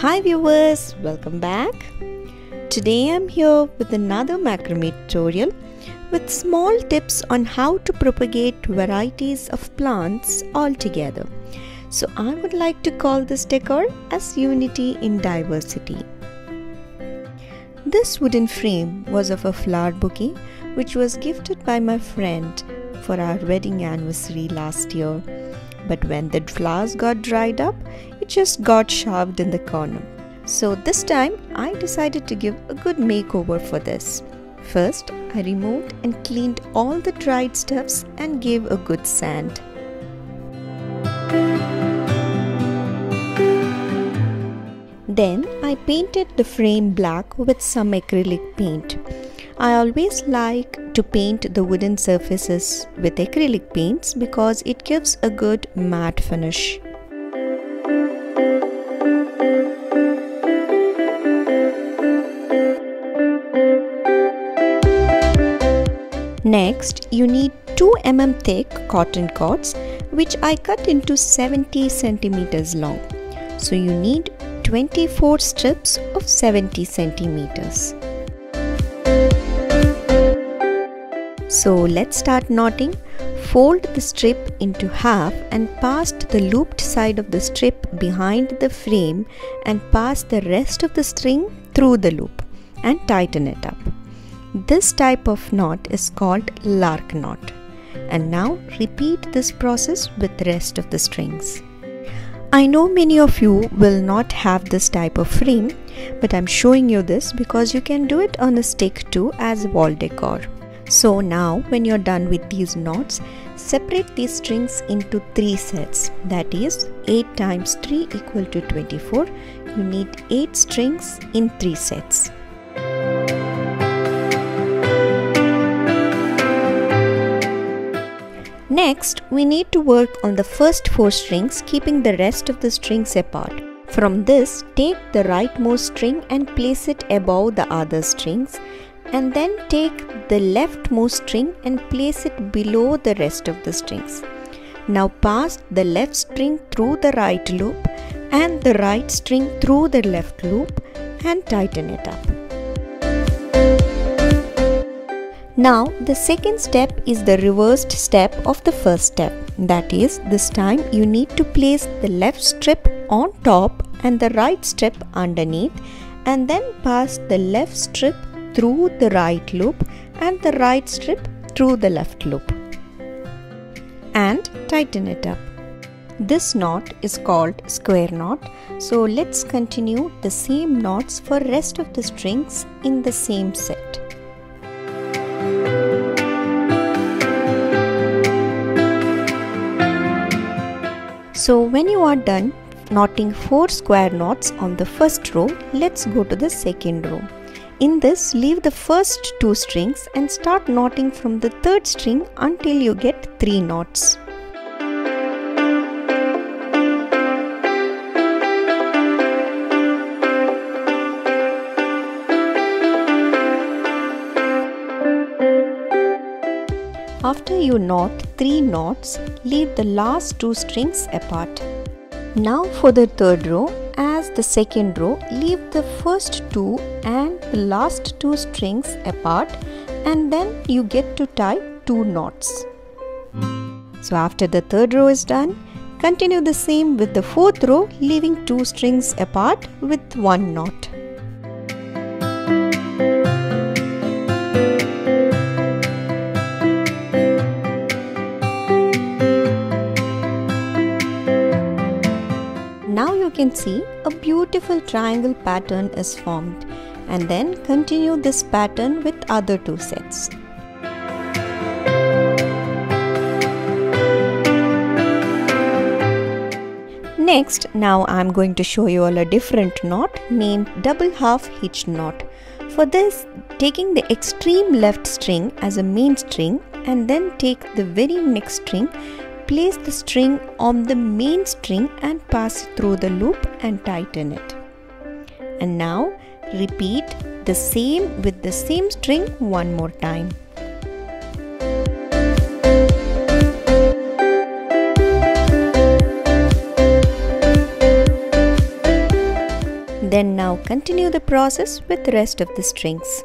Hi viewers, welcome back. Today I'm here with another macrame tutorial with small tips on how to propagate varieties of plants all together. So I would like to call this decor as unity in diversity. This wooden frame was of a flower bouquet which was gifted by my friend for our wedding anniversary last year. But when the flowers got dried up, it just got shoved in the corner. So this time I decided to give a good makeover for this. First, I removed and cleaned all the dried stuffs and gave a good sand. Then I painted the frame black with some acrylic paint. I always like to paint the wooden surfaces with acrylic paints because it gives a good matte finish. Next, you need 2 mm thick cotton cords which I cut into 70 centimeters long. So you need 24 strips of 70 centimeters. So let's start knotting. Fold the strip into half and pass the looped side of the strip behind the frame and pass the rest of the string through the loop and tighten it up. This type of knot is called lark knot. And now repeat this process with the rest of the strings. I know many of you will not have this type of frame, but I'm showing you this because you can do it on a stick too as wall decor. So now when you're done with these knots, separate these strings into 3 sets. That is 8 times 3 equal to 24. You need 8 strings in 3 sets. Next, we need to work on the first 4 strings, keeping the rest of the strings apart. From this, take the rightmost string and place it above the other strings, and then take the leftmost string and place it below the rest of the strings. Now pass the left string through the right loop and the right string through the left loop and tighten it up. Now the second step is the reversed step of the first step. That is, this time you need to place the left strip on top and the right strip underneath, and then pass the left strip through the right loop and the right strip through the left loop and tighten it up. This knot is called square knot. So let's continue the same knots for rest of the strings in the same set. So when you are done knotting 4 square knots on the first row, let's go to the second row. In this, leave the first 2 strings and start knotting from the third string until you get 3 knots. After you knot 3 knots, leave the last 2 strings apart. Now for the third row, as the second row, leave the first 2 and the last 2 strings apart, and then you get to tie 2 knots. So after the third row is done, continue the same with the fourth row, leaving 2 strings apart with 1 knot. Now you can see a beautiful triangle pattern is formed, and then continue this pattern with other 2 sets. Next, now I'm going to show you all a different knot named double half hitch knot. For this, taking the extreme left string as a main string and then take the very next string, place the string on the main string and pass it through the loop and tighten it. And now repeat the same with the same string one more time. Then now continue the process with the rest of the strings.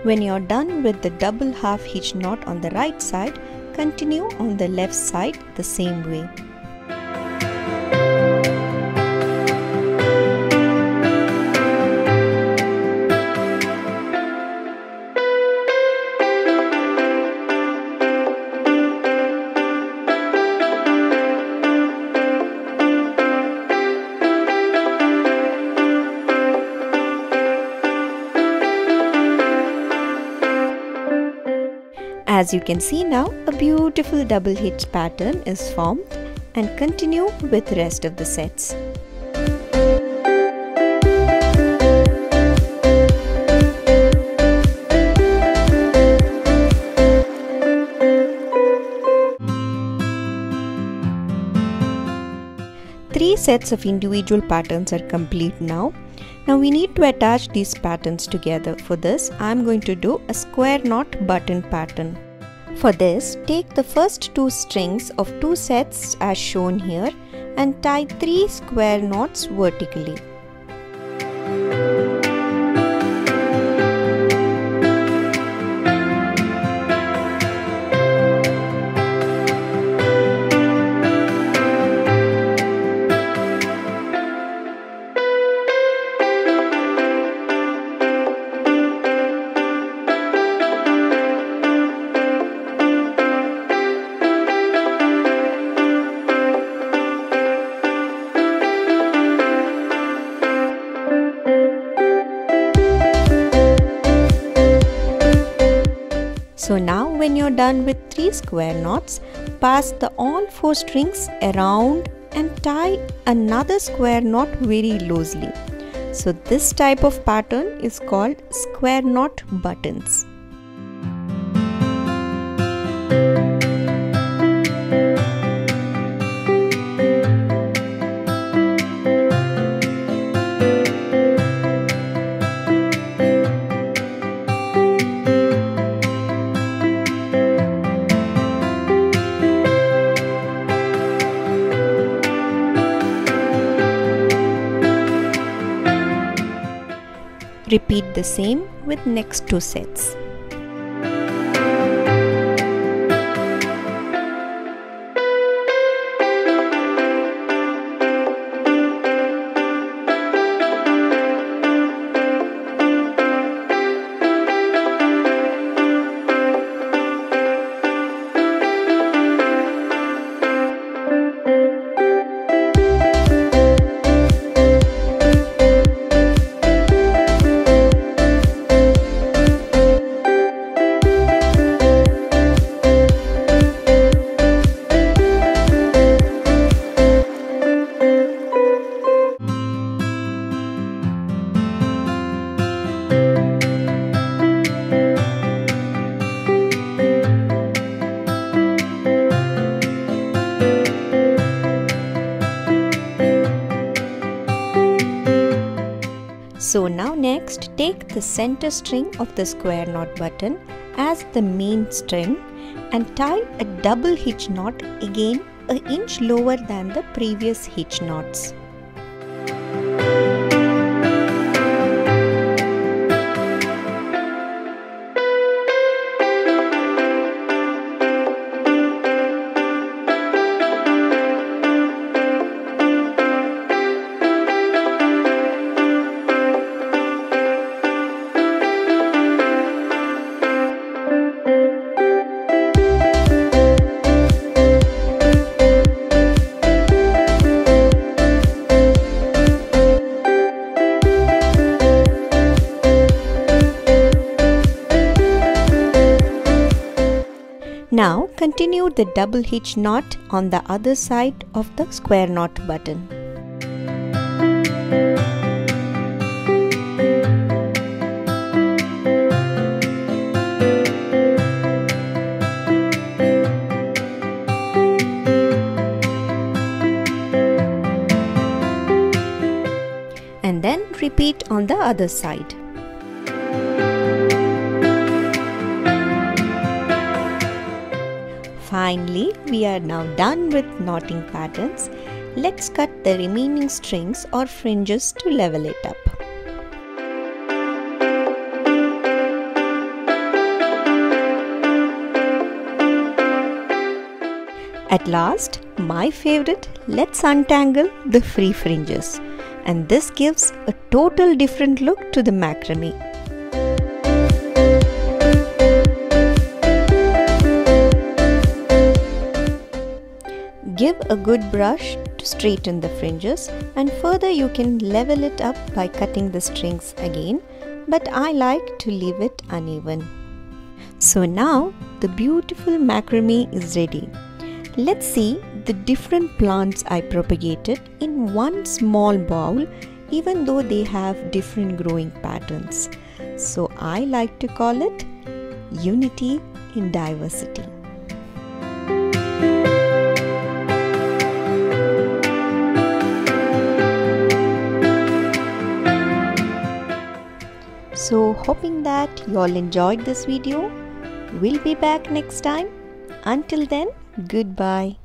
When you're done with the double half hitch knot on the right side, continue on the left side the same way. As you can see now, a beautiful double hitch pattern is formed, and continue with the rest of the sets. Three sets of individual patterns are complete now. Now we need to attach these patterns together. For this, I am going to do a square knot button pattern. For this, take the first two strings of two sets as shown here and tie 3 square knots vertically. So now when you're done with 3 square knots, pass the all 4 strings around and tie another square knot very loosely. So this type of pattern is called square knot buttons. Repeat the same with next 2 sets. So now next, take the center string of the square knot button as the main string and tie a double hitch knot again an inch lower than the previous hitch knots. Now continue the double hitch knot on the other side of the square knot button. then repeat on the other side. Finally, we are now done with knotting patterns. Let's cut the remaining strings or fringes to level it up. At last, my favorite, let's untangle the free fringes, and this gives a total different look to the macrame. Give a good brush to straighten the fringes, and further you can level it up by cutting the strings again, but I like to leave it uneven. So now the beautiful macrame is ready. Let's see the different plants I propagated in one small bowl, even though they have different growing patterns. So I like to call it unity in diversity. So hoping that you all enjoyed this video. We'll be back next time. Until then, goodbye.